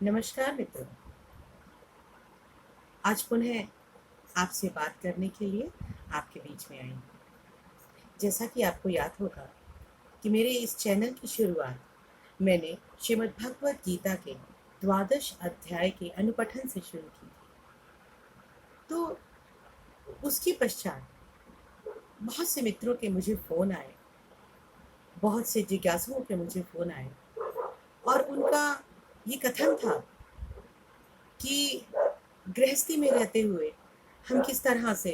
नमस्कार मित्रों। आज पुनः आपसे बात करने के लिए आपके बीच में आई हूँ। जैसा कि आपको याद होगा कि मेरे इस चैनल की शुरुआत मैंने श्रीमद् भगवद गीता के 12 अध्याय के अनुपठन से शुरू की थी। तो उसके पश्चात बहुत से मित्रों के मुझे फ़ोन आए, बहुत से जिज्ञासुओं के मुझे फ़ोन आए और उनका ये कथन था कि गृहस्थी में रहते हुए हम किस तरह से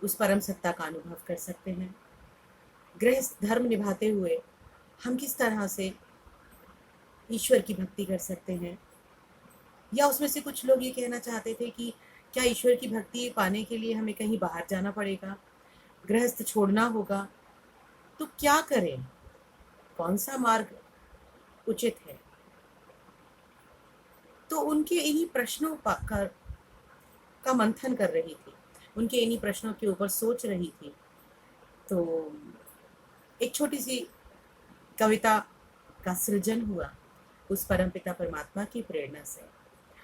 उस परम सत्ता का अनुभव कर सकते हैं। गृहस्थ धर्म निभाते हुए हम किस तरह से ईश्वर की भक्ति कर सकते हैं। या उसमें से कुछ लोग ये कहना चाहते थे कि क्या ईश्वर की भक्ति पाने के लिए हमें कहीं बाहर जाना पड़ेगा, गृहस्थ छोड़ना होगा, तो क्या करें, कौन सा मार्ग उचित है। तो उनके इन्हीं प्रश्नों का मंथन कर रही थी, उनके इन्हीं प्रश्नों के ऊपर सोच रही थी। तो एक छोटी सी कविता का सृजन हुआ उस परमपिता परमात्मा की प्रेरणा से,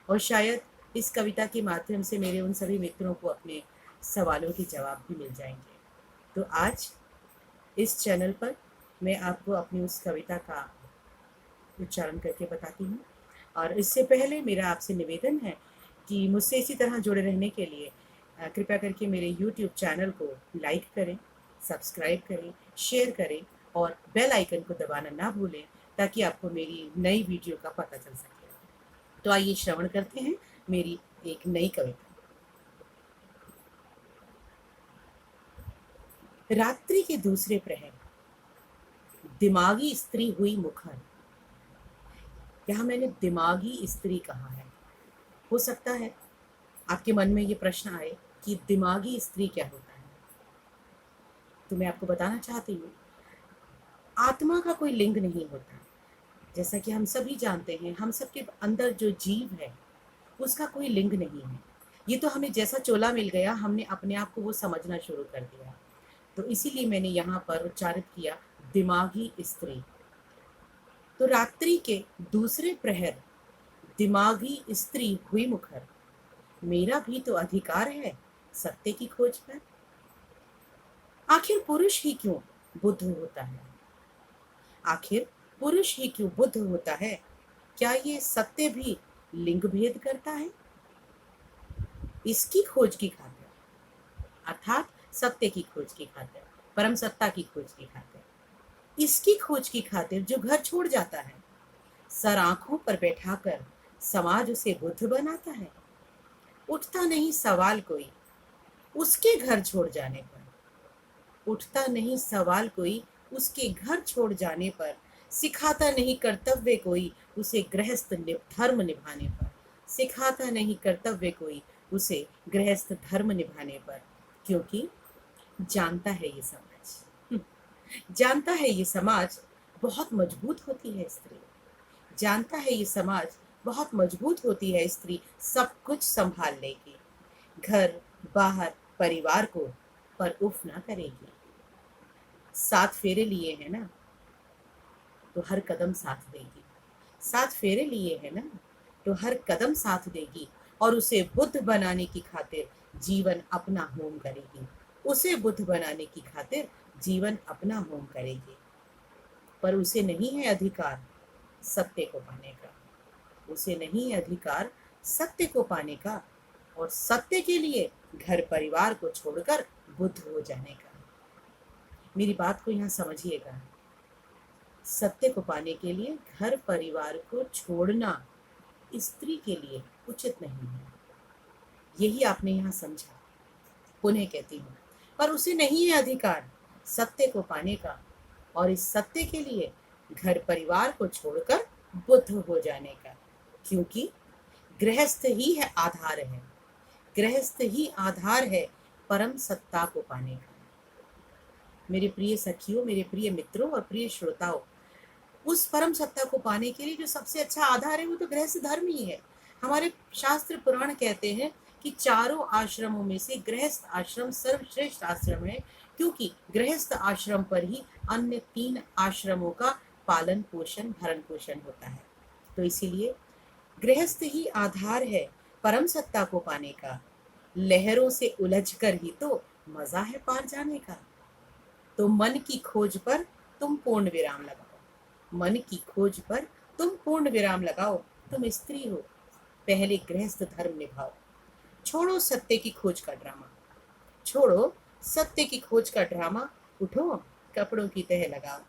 और शायद इस कविता के माध्यम से मेरे उन सभी मित्रों को अपने सवालों के जवाब भी मिल जाएंगे। तो आज इस चैनल पर मैं आपको अपनी उस कविता का उच्चारण करके बताती हूँ। और इससे पहले मेरा आपसे निवेदन है कि मुझसे इसी तरह जुड़े रहने के लिए कृपया करके मेरे YouTube चैनल को लाइक करें, सब्सक्राइब करें, शेयर करें और बेल आइकन को दबाना ना भूलें, ताकि आपको मेरी नई वीडियो का पता चल सके। तो आइए श्रवण करते हैं मेरी एक नई कविता। रात्रि के दूसरे प्रहर, दिमागी स्त्री हुई मुखर। यहाँ मैंने दिमागी स्त्री कहा है। हो सकता है आपके मन में ये प्रश्न आए कि दिमागी स्त्री क्या होता है। तो मैं आपको बताना चाहती हूँ, आत्मा का कोई लिंग नहीं होता। जैसा कि हम सभी जानते हैं, हम सबके अंदर जो जीव है उसका कोई लिंग नहीं है। ये तो हमें जैसा चोला मिल गया, हमने अपने आप को वो समझना शुरू कर दिया। तो इसीलिए मैंने यहाँ पर उच्चारित किया दिमागी स्त्री। तो रात्रि के दूसरे प्रहर, दिमागी स्त्री हुई मुखर। मेरा भी तो अधिकार है सत्य की खोज पर। आखिर पुरुष ही क्यों बुद्ध होता है, आखिर पुरुष ही क्यों बुद्ध होता है। क्या ये सत्य भी लिंग भेद करता है। इसकी खोज की खातिर, अर्थात सत्य की खोज की खातिर, परम सत्ता की खोज की खातिर, इसकी खोज की खातिर जो घर छोड़ जाता है, सर आंखों पर बैठाकर समाज उसे बुद्ध बनाता है। उठता नहीं सवाल कोई उसके घर छोड़ जाने पर, उठता नहीं सवाल कोई उसके घर छोड़ जाने पर। सिखाता नहीं कर्तव्य कोई उसे गृहस्थ धर्म निभाने पर, सिखाता नहीं कर्तव्य कोई उसे गृहस्थ धर्म निभाने पर। क्योंकि जानता है ये समाज, जानता है ये समाज बहुत मजबूत होती है स्त्री, जानता है ये समाज बहुत मजबूत होती है स्त्री, सब कुछ संभाल लेगी, घर बाहर परिवार को पर उफ ना करेगी। 7 फेरे लिए हैं ना तो हर कदम साथ देगी, 7 फेरे लिए हैं ना तो हर कदम साथ देगी, और उसे बुद्ध बनाने की खातिर जीवन अपना होम करेगी, उसे बुद्ध बनाने की खातिर जीवन अपना होम करेगी। पर उसे नहीं है अधिकार सत्य को पाने का, उसे नहीं है अधिकार सत्य को पाने का, और सत्य के लिए घर परिवार को छोड़कर बुद्ध हो जाने का। मेरी बात को यहाँ समझिएगा, सत्य को पाने के लिए घर परिवार को छोड़ना स्त्री के लिए उचित नहीं है, यही आपने यहाँ समझा। पुनः कहती हूँ, पर उसे नहीं है अधिकार सत्य को पाने का, और इस सत्य के लिए घर परिवार को छोड़कर बुद्ध हो जाने का। क्योंकि गृहस्थ ही है आधार है, गृहस्थ ही आधार है परम सत्ता को पाने का। मेरे प्रिय सखियों, मेरे प्रिय मित्रों और प्रिय श्रोताओं, उस परम सत्ता को पाने के लिए जो सबसे अच्छा आधार है वो तो गृहस्थ धर्म ही है। हमारे शास्त्र पुराण कहते हैं कि चारों आश्रमों में से गृहस्थ आश्रम सर्वश्रेष्ठ आश्रम है, क्योंकि गृहस्थ आश्रम पर ही अन्य 3 आश्रमों का पालन पोषण भरण पोषण होता है। तो इसीलिए गृहस्थ ही आधार है परम सत्ता को पाने का, लहरों से उलझकर ही तो मजा है पार जाने का। तो मन की खोज पर तुम पूर्ण विराम लगाओ, मन की खोज पर तुम पूर्ण विराम लगाओ। तुम स्त्री हो, पहले गृहस्थ धर्म निभाओ। छोड़ो सत्य की खोज का ड्रामा, छोड़ो सत्य की खोज का ड्रामा। उठो, कपड़ों की तह लगाओ,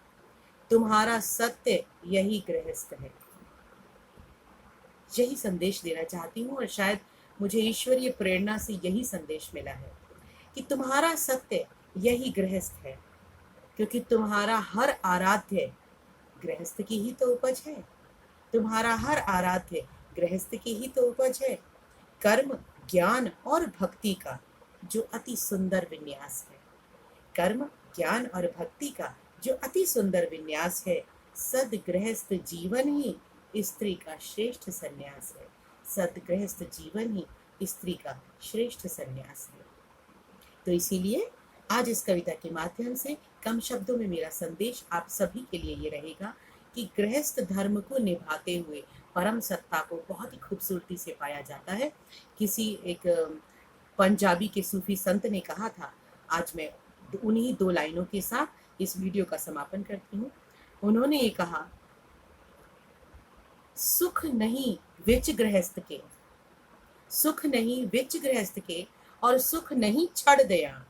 तुम्हारा सत्य यही गृहस्थ है। यही संदेश देना चाहती हूँ, और शायद मुझे ईश्वरीय प्रेरणा से यही संदेश मिला है कि तुम्हारा सत्य यही गृहस्थ है, क्योंकि तुम्हारा हर आराध्य गृहस्थ की ही तो उपज है। तुम्हारा हर आराध्य गृहस्थ की ही तो उपज है। कर्म, ज्ञान और भक्ति का जो अति सुंदर विन्यास है, कर्म, ज्ञान और भक्ति का जो अति सुंदर विन्यास है, सदगृहस्थ जीवन ही स्त्री का श्रेष्ठ संन्यास है। सदगृहस्थ जीवन ही स्त्री का श्रेष्ठ संन्यास है। तो इसीलिए आज इस कविता के माध्यम से कम शब्दों में मेरा संदेश आप सभी के लिए ये रहेगा कि गृहस्थ धर्म को निभाते हुए परम सत्ता को बहुत ही खूबसूरती से पाया जाता है। किसी एक पंजाबी के सूफी संत ने कहा था, आज मैं उन्हीं 2 लाइनों के साथ इस वीडियो का समापन करती हूँ। उन्होंने ये कहा, सुख नहीं विच गृहस्थ के, सुख नहीं विच गृहस्थ के, और सुख नहीं छड़ दिया,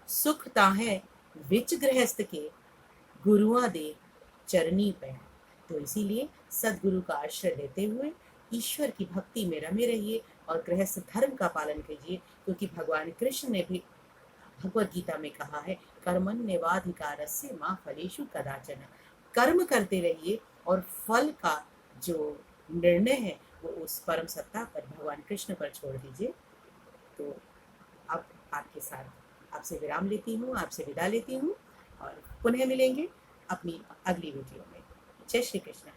सुख ताहे विच गृहस्थ के, गुरुआं दे चरनी पे। तो इसीलिए सदगुरु का आश्रय लेते हुए ईश्वर की भक्ति में रमे रहिए और गृहस्थ धर्म का पालन कीजिए, क्योंकि भगवान कृष्ण ने भी भगवत गीता में कहा है, कर्मण्येवाधिकारस्य मा फलेषु कदाचन। कर्म करते रहिए और फल का जो निर्णय है वो उस परम सत्ता पर, भगवान कृष्ण पर छोड़ दीजिए। तो अब आपके साथ आपसे विराम लेती हूँ, आपसे विदा लेती हूँ, और पुनः मिलेंगे अपनी अगली वीडियो में। जय श्री कृष्ण।